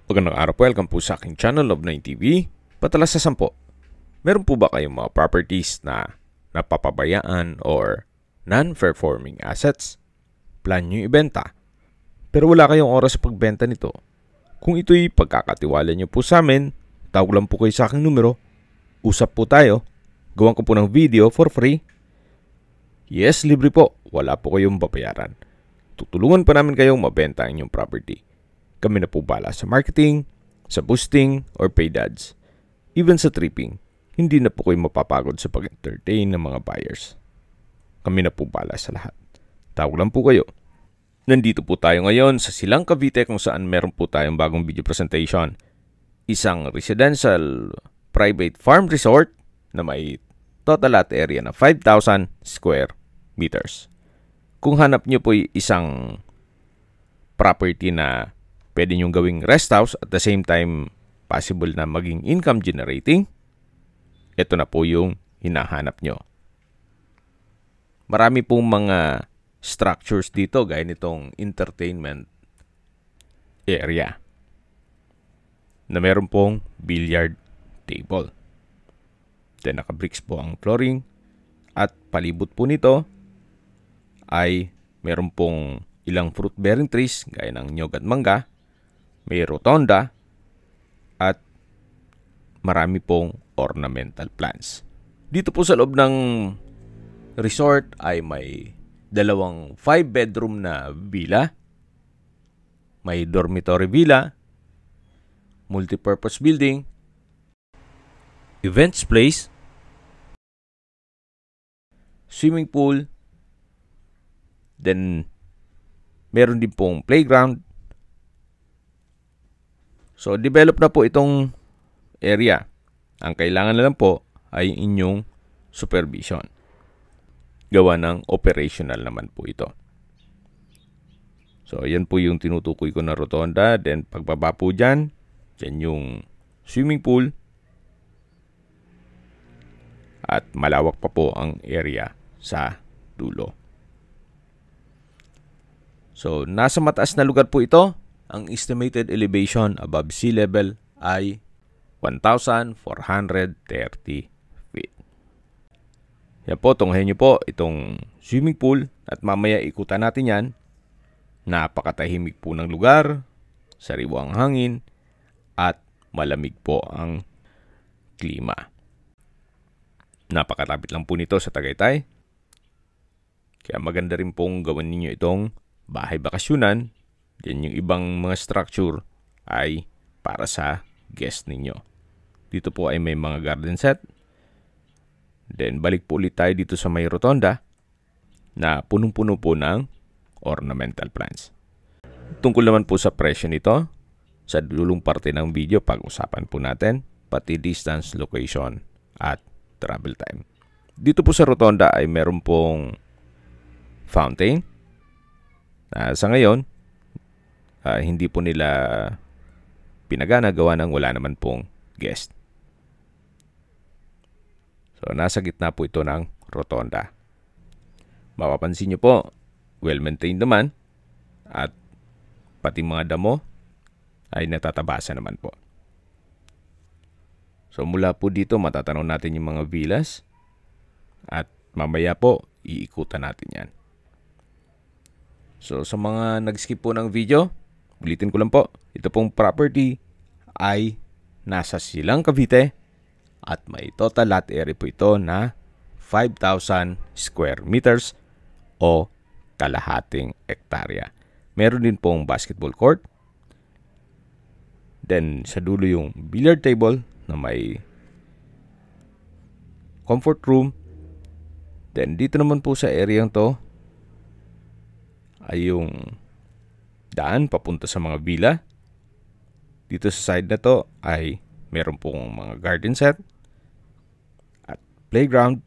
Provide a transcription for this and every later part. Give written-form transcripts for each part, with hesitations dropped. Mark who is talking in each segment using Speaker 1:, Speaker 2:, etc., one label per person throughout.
Speaker 1: Magandang araw po, welcome po sa aking channel of 9TV. Patalas sa 10. Meron po ba kayong mga properties na napapabayaan or non-performing assets? Plan nyo ibenta, pero wala kayong oras sa pagbenta nito. Kung ito'y pagkakatiwala nyo po sa amin, tawag lang po kayo sa aking numero. Usap po tayo. Gawan ko po ng video for free. Yes, libre po. Wala po kayong babayaran. Tutulungan pa namin kayong mabenta ang inyong property. Kami na po bala sa marketing, sa boosting, or paid ads. Even sa tripping, hindi na po kayo mapapagod sa pag-entertain ng mga buyers. Kami na po bala sa lahat. Tawag lang po kayo. Nandito po tayo ngayon sa Silang Cavite kung saan meron po tayong bagong video presentation. Isang residential private farm resort na may total lot area na 5,000 square meters. Kung hanap nyo po isang property na pwede nyo gawing rest house at the same time possible na maging income generating, ito na po yung hinahanap nyo. Marami pong mga structures dito gaya nitong entertainment area na meron pong billiard table. Then naka-bricks po ang flooring at palibot po nito ay meron pong ilang fruit-bearing trees gaya ng nyog at mangga. May rotonda at marami pong ornamental plants. Dito po sa loob ng resort ay may dalawang 5-bedroom na villa. May dormitory villa, multipurpose building, events place, swimming pool, then meron din pong playground. So, develop na po itong area. Ang kailangan na lang po ay inyong supervision. Gawa ng operational naman po ito. So, yan po yung tinutukoy ko na rotonda. Then, pagbaba po dyan, dyan yung swimming pool. At malawak pa po ang area sa dulo. So, nasa mataas na lugar po ito. Ang estimated elevation above sea level ay 1,430 feet. Yan po, tunghayin nyo po itong swimming pool at mamaya ikutan natin yan. Napakatahimik po ng lugar, sariwa ang hangin, at malamig po ang klima. Napakatapit lang po nito sa Tagaytay. Kaya maganda rin pong gawin ninyo itong bahay bakasyunan. Yan yung ibang mga structure ay para sa guest ninyo. Dito po ay may mga garden set. Then balik po ulit tayo dito sa may rotonda na punong-puno po ng ornamental plants. Tungkol naman po sa presyo nito, sa dulong parte ng video pag-usapan po natin, pati distance, location, at travel time. Dito po sa rotonda ay meron pong fountain. Sa ngayon, hindi po nila pinagana gawa ng wala naman pong guest. So, nasa gitna po ito ng rotonda. Mapapansin nyo po, well-maintained naman at pati mga damo ay natatabasan naman po. So, mula po dito matatanaw natin yung mga villas at mamaya po iikutan natin yan. So, sa mga nag-skip po ng video, ulitin ko lang po, ito pong property ay nasa Silang Cavite at may total lot area po ito na 5,000 square meters o kalahating hektarya. Meron din pong basketball court. Then sa dulo yung billiard table na may comfort room. Then dito naman po sa area to ay yung daan papunta sa mga villa. Dito sa side na to ay meron pong mga garden set at playground.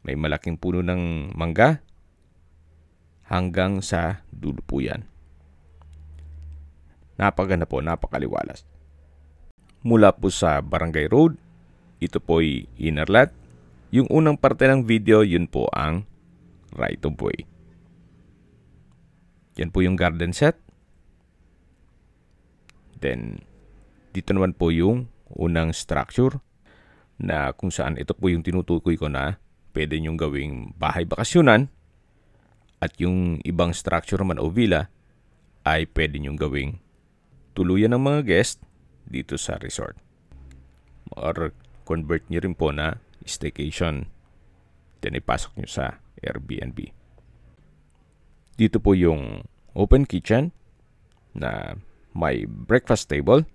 Speaker 1: May malaking puno ng mangga hanggang sa dulo po yan. Napaganda po, napakaliwalas. Mula po sa Barangay Road, ito po'y inner lot. Yung unang parte ng video, yun po ang right of way. Yan po yung garden set. Then, dito naman po yung unang structure na kung saan ito po yung tinutukoy ko na pwede nyong gawing bahay bakasyunan at yung ibang structure naman o villa ay pwede nyong gawing tuluyan ng mga guest dito sa resort. Or convert nyo rin po na staycation. Then ipasok nyo sa Airbnb. Dito po yung open kitchen na may breakfast table.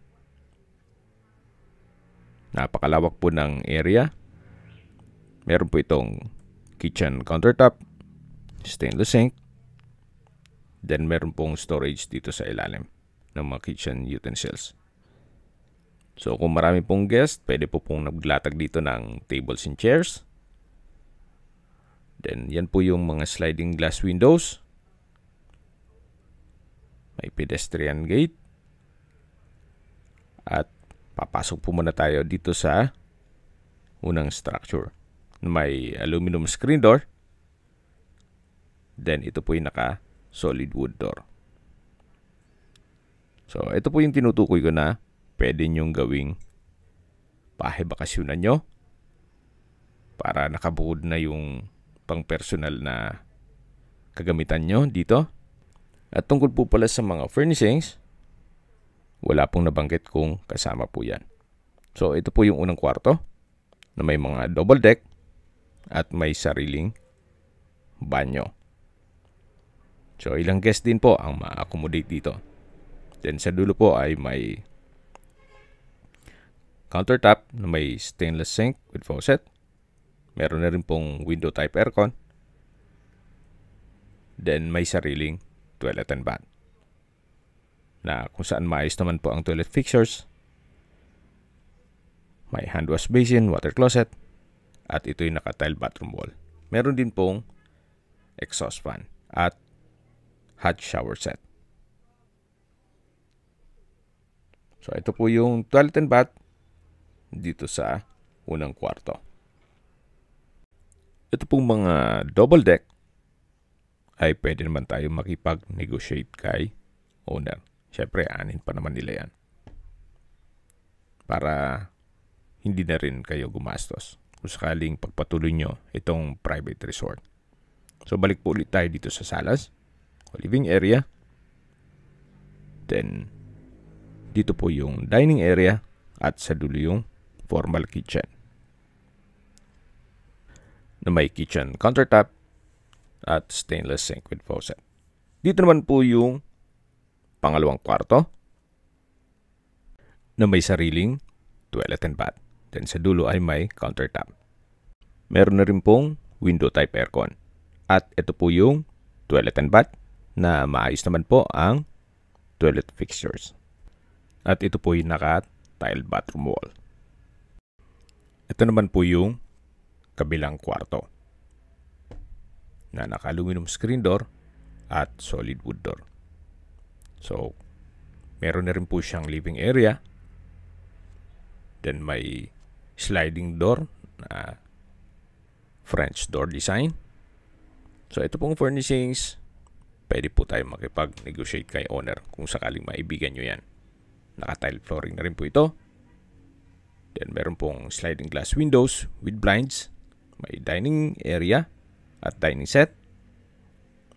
Speaker 1: Napakalawak po ng area. Meron po itong kitchen countertop, stainless sink. Then meron pong storage dito sa ilalim ng mga kitchen utensils. So kung marami pong guest, pwede po pong naglatag dito ng tables and chairs. Then yan po yung mga sliding glass windows. May pedestrian gate. At papasok po muna tayo dito sa unang structure. May aluminum screen door. Then ito po yung naka solid wood door. So ito po yung tinutukoy ko na pwede nyong gawing bahay bakasyunan nyo para nakabukod na yung pang personal na kagamitan nyo dito. At tungkol po pala sa mga furnishings, wala pong nabanggit kung kasama po yan. So ito po yung unang kwarto na may mga double deck at may sariling banyo. So ilang guest din po ang ma-accommodate dito. Then sa dulo po ay may countertop na may stainless sink with faucet. Meron na rin pong window type aircon. Then may sariling toilet and bath na kung saan maayos naman po ang toilet fixtures. May hand wash basin, water closet, at ito'y naka-tile bathroom wall. Meron din pong exhaust fan at hot shower set. So ito po yung toilet and bath dito sa unang kwarto. Ito pong mga double deck ay pwede naman tayo makipag-negotiate kay owner. Siyempre, anin pa naman nila yan. Para hindi na rin kayo gumastos kung sakaling pagpatuloy nyo itong private resort. So, balik po ulit tayo dito sa salas o living area. Then, dito po yung dining area at sa dulo yung formal kitchen na may kitchen countertop at stainless sink with faucet. Dito naman po yung pangalawang kwarto na may sariling toilet and bath. Then sa dulo ay may countertop. Meron na rin pong window type aircon. At ito po yung toilet and bath na maayos naman po ang toilet fixtures. At ito po yung naka-tile bathroom wall. Ito naman po yung kabilang kwarto na naka-aluminum screen door at solid wood door. So, meron na rin po siyang living area. Then may sliding door na French door design. So, ito pong furnishings, pwede po tayo makipag-negotiate kay owner kung sakaling maibigan nyo yan. Naka-tile flooring na rin po ito. Then meron pong sliding glass windows with blinds. May dining area at dining set.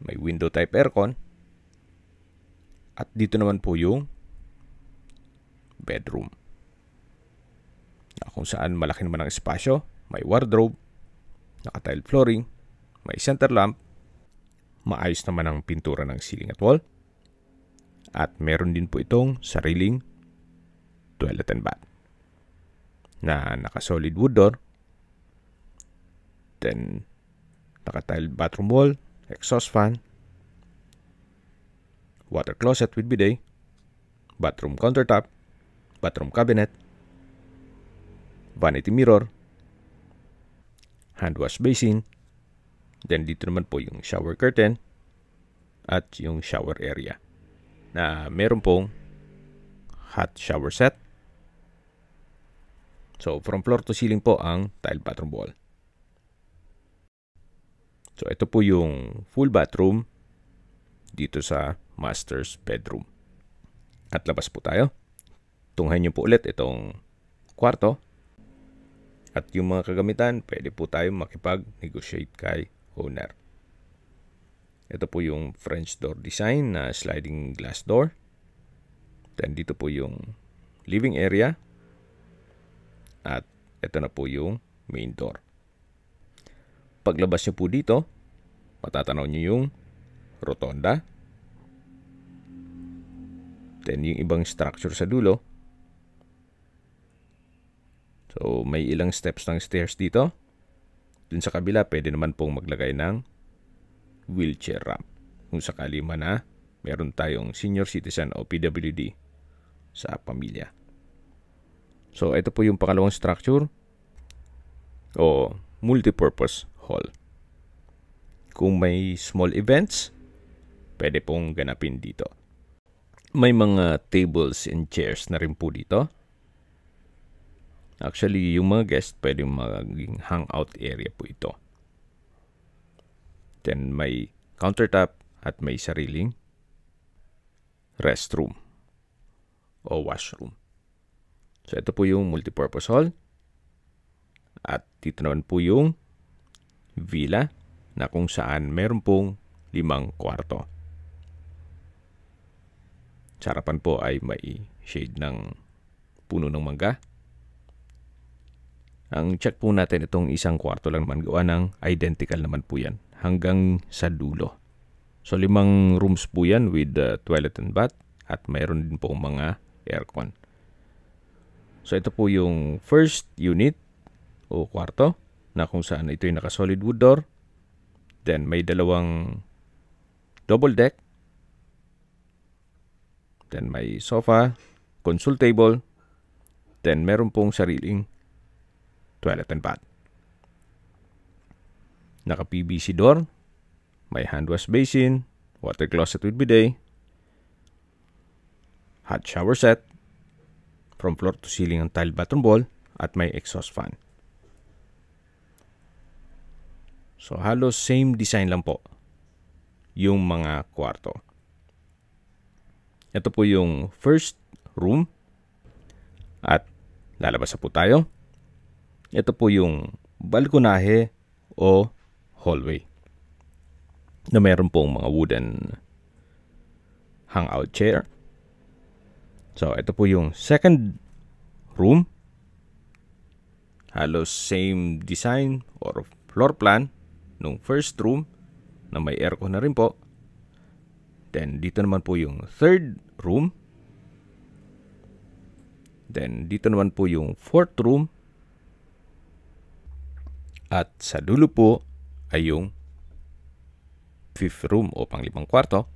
Speaker 1: May window type aircon. At dito naman po yung bedroom. Na kung saan malaki naman ang espasyo. May wardrobe. Naka-tile flooring. May center lamp. Maayos naman ang pintura ng ceiling at wall. At meron din po itong sariling toilet and bath na naka-solid wood door. Then naka-tile bathroom wall, exhaust fan, water closet with bidet, bathroom countertop, bathroom cabinet, vanity mirror, hand wash basin. Then dito naman po yung shower curtain at yung shower area na meron pong hot shower set. So from floor to ceiling po ang tile bathroom wall. So ito po yung full bathroom dito sa master's bedroom. At labas po tayo. tunghayin niyo po ulit itong kwarto. At yung mga kagamitan, pwede po tayo makipag-negotiate kay owner. Ito po yung French door design na sliding glass door. Then dito po yung living area. At ito na po yung main door. Paglabas niyo po dito, matatanaw niyo yung rotonda. Then yung ibang structure sa dulo. So may ilang steps ng stairs dito. Dun sa kabila, pwede naman pong maglagay ng wheelchair ramp. Kung sakali man na meron tayong senior citizen o PWD sa pamilya. So ito po yung pangalawang structure o multipurpose hall. Kung may small events, pwede pong ganapin dito. May mga tables and chairs na rin po dito. Actually, yung mga guests pwede maging hangout area po ito. Then may countertop at may sariling restroom o washroom. So ito po yung multipurpose hall. At dito naman po yung villa na kung saan meron pong 5 kwarto. Sa harapan po ay may shade ng puno ng mangga. Ang check po natin itong 1 kwarto lang naman, gawa ng identical naman po yan hanggang sa dulo. So 5 rooms po yan with toilet and bath at mayroon din po mga aircon. So ito po yung first unit o kwarto na kung saan ito yung naka-solid wood door. Then may 2 double deck. Then may sofa, console table. Then meron pong sariling toilet and bath. Naka-PVC door. May hand wash basin, water closet with bidet, hot shower set, from floor to ceiling ang tile bathroom wall, at may exhaust fan. So halos same design lang po yung mga kwarto. Ito po yung first room at lalabas na po tayo. Ito po yung balkonahe o hallway na mayroon pong mga wooden hangout chair. So ito po yung second room. Halos same design or floor plan nung first room na may aircon na rin po. Then dito naman po yung third room. Then dito naman po yung fourth room. At sa dulo po ay yung fifth room o pang-5 kwarto.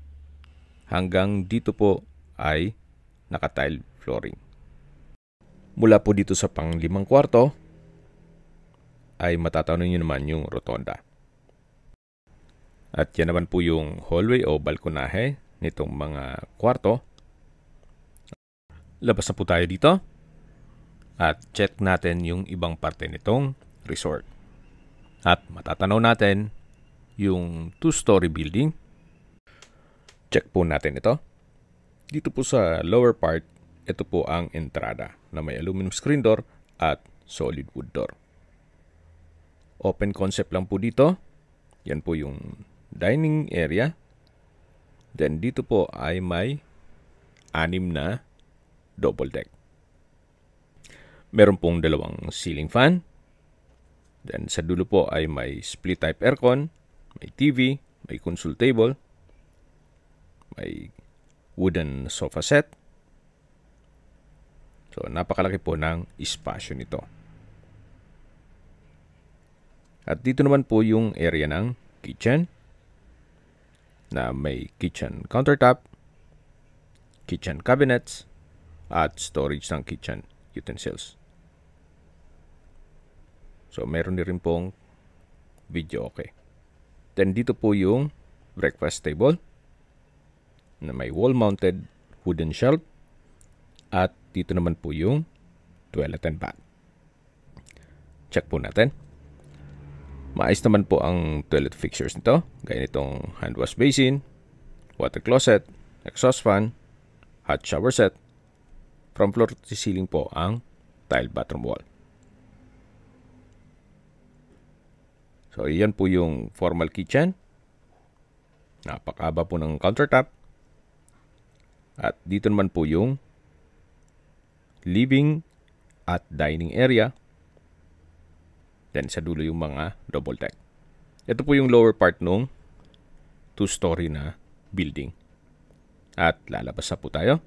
Speaker 1: Hanggang dito po ay naka-tile flooring. Mula po dito sa pang-5 kwarto ay matatanaw niyo naman yung rotonda. At yan naman po yung hallway o balkonahe nitong mga kwarto. Labas na po tayo dito at check natin yung ibang parte nitong resort. At matatanaw natin yung 2-story building. Check po natin ito. Dito po sa lower part, ito po ang entrada na may aluminum screen door at solid wood door. Open concept lang po dito. Yan po yung dining area. Then dito po ay may 6 na double deck. Meron pong 2 ceiling fan. Then sa dulo po ay may split type aircon, may TV, may console table, may wooden sofa set. So napakalaki po ng espasyo nito. At dito naman po yung area ng kitchen na may kitchen countertop, kitchen cabinets, at storage ng kitchen utensils. So meron din rin pong video okay. Then dito po yung breakfast table na may wall-mounted wooden shelf. At dito naman po yung toilet and bath. Check po natin. Maayos naman po ang toilet fixtures nito. Gaya nitong hand wash basin, water closet, exhaust fan, hot shower set, From floor to ceiling po ang tile bathroom wall. So, yan po yung formal kitchen. Napakahaba po ng countertop. At dito naman po yung living at dining area. Then, sa dulo yung mga double deck. Ito po yung lower part nung 2-story na building. At lalabas na po tayo.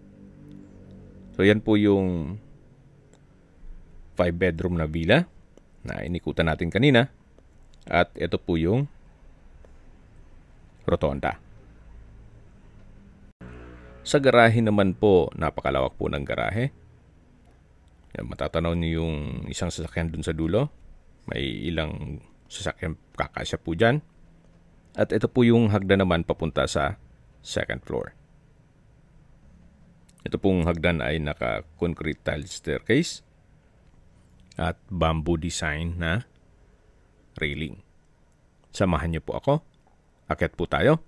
Speaker 1: So, yan po yung 5-bedroom na villa na inikutan natin kanina. At ito po yung rotonda. Sa garahe naman po, napakalawak po ng garahe. Yan, matatanaw niyo yung isang sasakyan dun sa dulo. May ilang sasakyan kakasya po dyan. At ito po yung hagdan naman papunta sa second floor. Ito pong hagdan ay naka-concrete tile staircase at bamboo design na railing. Samahan niyo po ako. Akyat po tayo.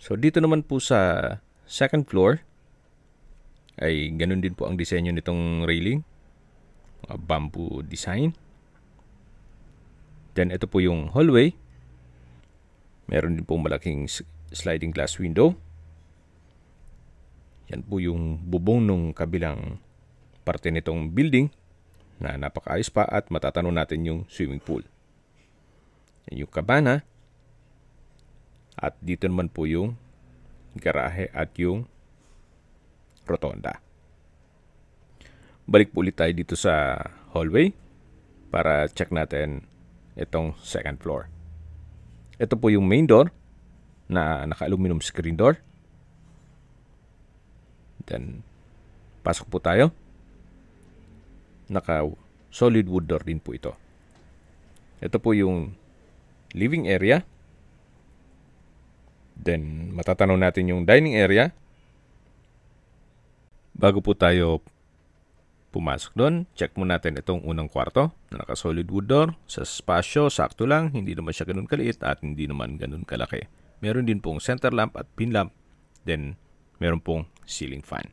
Speaker 1: So, dito naman po sa second floor ay ganun din po ang disenyo nitong railing. Bamboo design. Then, ito po yung hallway. Meron din po malaking sliding glass window. Yan po yung bubong ng kabilang parte nitong building na napakaayos pa at matatanaw natin yung swimming pool. Yan yung kabana. At dito naman po yung garahe at yung rotonda. Balik po ulit tayo dito sa hallway para check natin itong second floor. Ito po yung main door na naka-aluminum screen door. Then, pasok po tayo. Naka-solid wood door din po ito. Ito po yung living area. Then, matatanaw natin yung dining area. Bago po tayo pumasok doon, check mo natin itong unang kwarto na naka-solid wood door. Sa spasyo, sakto lang. Hindi naman siya ganun kaliit at hindi naman ganun kalaki. Meron din pong center lamp at pin lamp. Then, meron pong ceiling fan.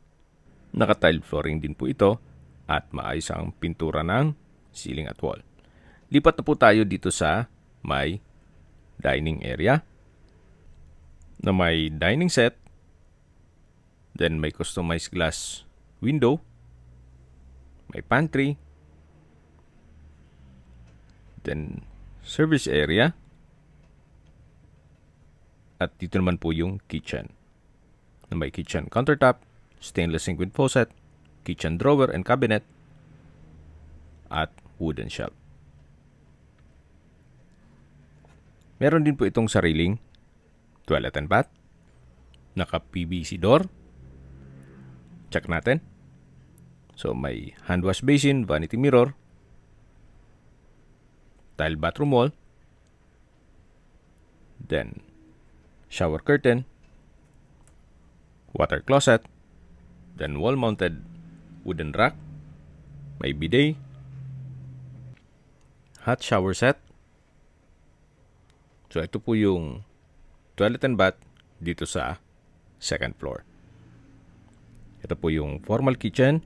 Speaker 1: Naka-tile flooring din po ito at maayos ang pintura ng ceiling at wall. Lipat na po tayo dito sa may dining area na may dining set. Then may customized glass window. May pantry. Then service area. At dito naman po yung kitchen. Na may kitchen countertop, stainless sink with faucet, kitchen drawer and cabinet, at wooden shelf. Meron din po itong sariling toilet and bath. Naka-PVC door. Check natin. So, may hand wash basin, vanity mirror, tile bathroom wall, then shower curtain, water closet, then wall-mounted wooden rack, may bidet, hot shower set. So, ito po yung toilet and bath dito sa second floor. Ito po yung formal kitchen.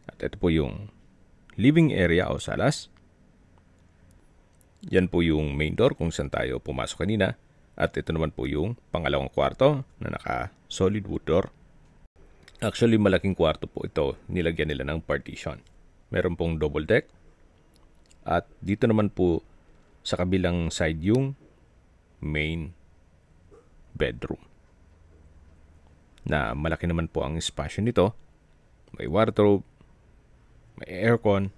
Speaker 1: At ito po yung living area o salas. Yan po yung main door kung saan tayo pumasok kanina. At ito naman po yung pangalawang kwarto na naka-solid wood door. Actually, malaking kwarto po ito. Nilagyan nila ng partition. Meron pong double deck. At dito naman po sa kabilang side yung main bedroom. Na malaki naman po ang espasyo nito. May wardrobe, may aircon,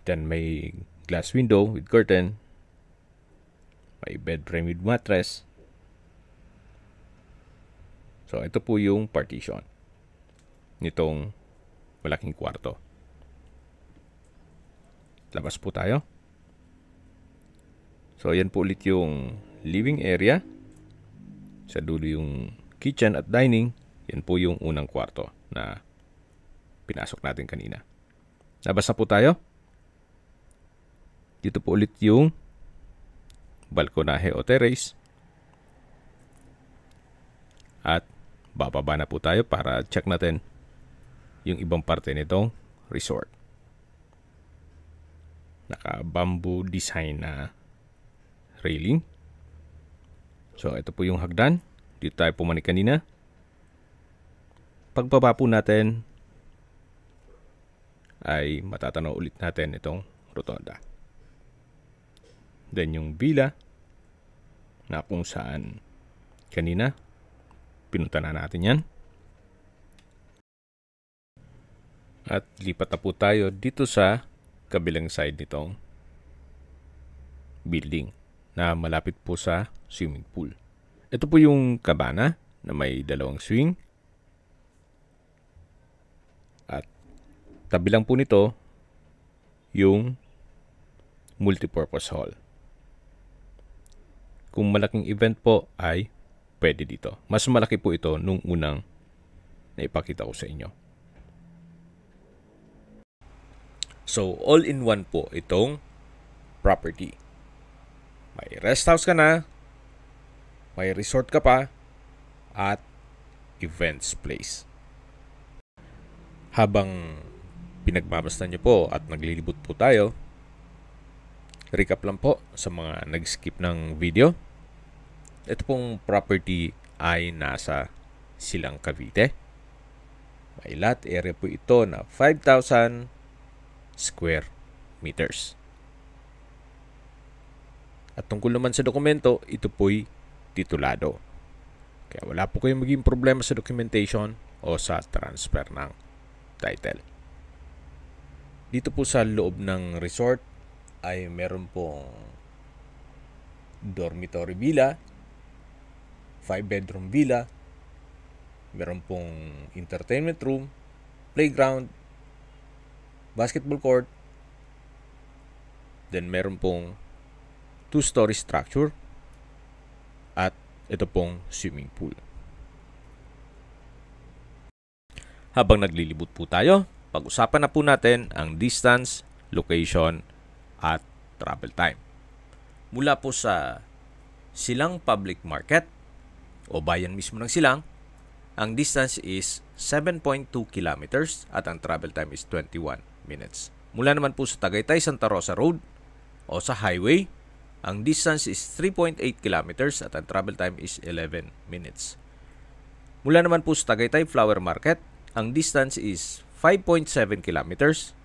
Speaker 1: then may glass window with curtain, may bed frame with mattress. So, ito po yung partition nitong malaking kwarto. Labas po tayo. So, yan po ulit yung living area. Sa dulo yung kitchen at dining. Yan po yung unang kwarto na pinasok natin kanina. Labas na po tayo. Dito po ulit yung balkonahe o terrace. At bababa na po tayo para check natin yung ibang parte nitong resort. Naka-bamboo design na railing. So, ito po yung hagdan. Dito tayo pumanik kanina. Pagbaba po natin, ay matatanaw ulit natin itong rotonda. Then yung villa, na kung saan kanina, pinunta na natin yan. At lipat na po tayo dito sa kabilang side nitong building na malapit po sa swimming pool. Ito po yung cabana na may dalawang swing. At tabi lang po nito yung multipurpose hall. Kung malaking event po ay pwede dito. Mas malaki po ito nung unang naipakita ko sa inyo. So, all-in-one po itong property. May rest house ka na, may resort ka pa, at events place. Habang pinagmamasdan nyo po at naglilibot po tayo, recap lang po sa mga nag-skip ng video. Ito pong property ay nasa Silang Cavite. May lot area po ito na 5,000 square meters. At tungkol naman sa dokumento, ito po'y titulado. Kaya wala po kayong maging problema sa documentation o sa transfer ng title. Dito po sa loob ng resort ay meron pong dormitory villa, 5-bedroom villa, meron pong entertainment room, playground, basketball court, then meron pong 2-story structure, at ito pong swimming pool. Habang naglilibot po tayo, pag-usapan na po natin ang distance, location, at travel time. Mula po sa Silang Public Market o bayan mismo ng Silang, ang distance is 7.2 kilometers at ang travel time is 21 minutes. Mula naman po sa Tagaytay Santa Rosa Road o sa highway, ang distance is 3.8 kilometers at ang travel time is 11 minutes. Mula naman po sa Tagaytay Flower Market, ang distance is 5.7 kilometers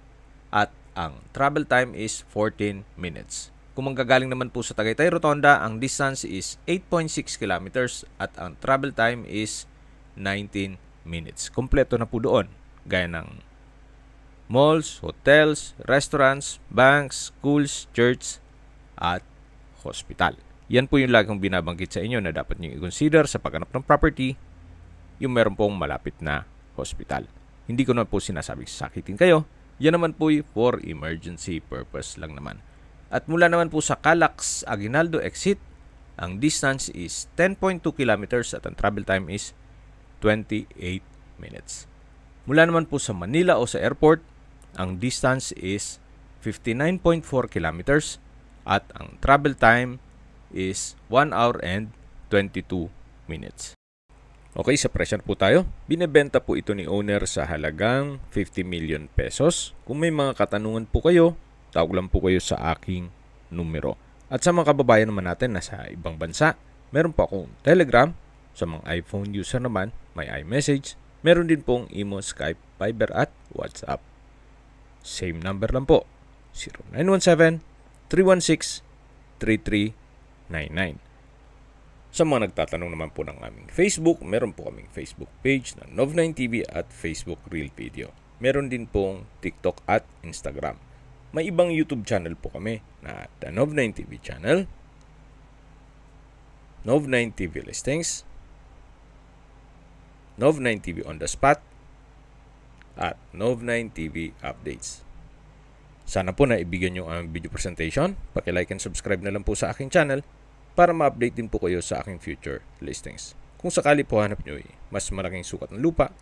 Speaker 1: at ang travel time is 14 minutes. Kung manggagaling naman po sa Tagaytay Rotonda, ang distance is 8.6 kilometers at ang travel time is 19 minutes. Kompleto na po doon, gaya ng malls, hotels, restaurants, banks, schools, church, at hospital. Yan po yung lagi kong binabanggit sa inyo na dapat nyo i-consider sa paghanap ng property, yung meron pong malapit na hospital. Hindi ko naman po sinasabing sakitin kayo. Yan naman po for emergency purpose lang naman. At mula naman po sa Calax Aguinaldo exit, ang distance is 10.2 kilometers at ang travel time is 28 minutes. Mula naman po sa Manila o sa airport, ang distance is 59.4 kilometers at ang travel time is 1 hour and 22 minutes. Okay, sa presyo po tayo. Binebenta po ito ni owner sa halagang 50 million pesos. Kung may mga katanungan po kayo, tawag lang po kayo sa aking numero. At sa mga kababayan naman natin na sa ibang bansa, meron po akong Telegram. Sa mga iPhone user naman, may iMessage. Meron din pong Imo, Skype, Viber at WhatsApp. Same number lang po, 0917-316-3399. Sa mga nagtatanong naman po ng aming Facebook, meron po kaming Facebook page na Nov9TV at Facebook Real Video. Meron din pong TikTok at Instagram. May ibang YouTube channel po kami na The Nov9TV channel, Nov9TV Listings, Nov9TV On The Spot, at Nov9TV Updates. Sana po na ibigyan nyo ang video presentation. Paki-like and subscribe na lang po sa aking channel para ma-update din po kayo sa aking future listings. Kung sakali po hanap nyo mas malaking sukat ng lupa,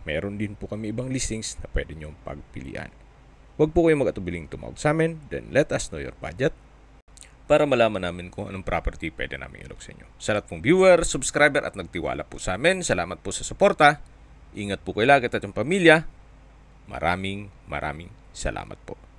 Speaker 1: meron din po kami ibang listings na pwede nyo pagpilian. Huwag po kayo mag-atubiling tumawag sa amin, then let us know your budget para malaman namin kung anong property pwede namin ilog sa inyo. Sa lahat pong viewer, subscriber at nagtiwala po sa amin, salamat po sa suporta. Ingat po kayo lagi at yung pamilya. Maraming salamat po.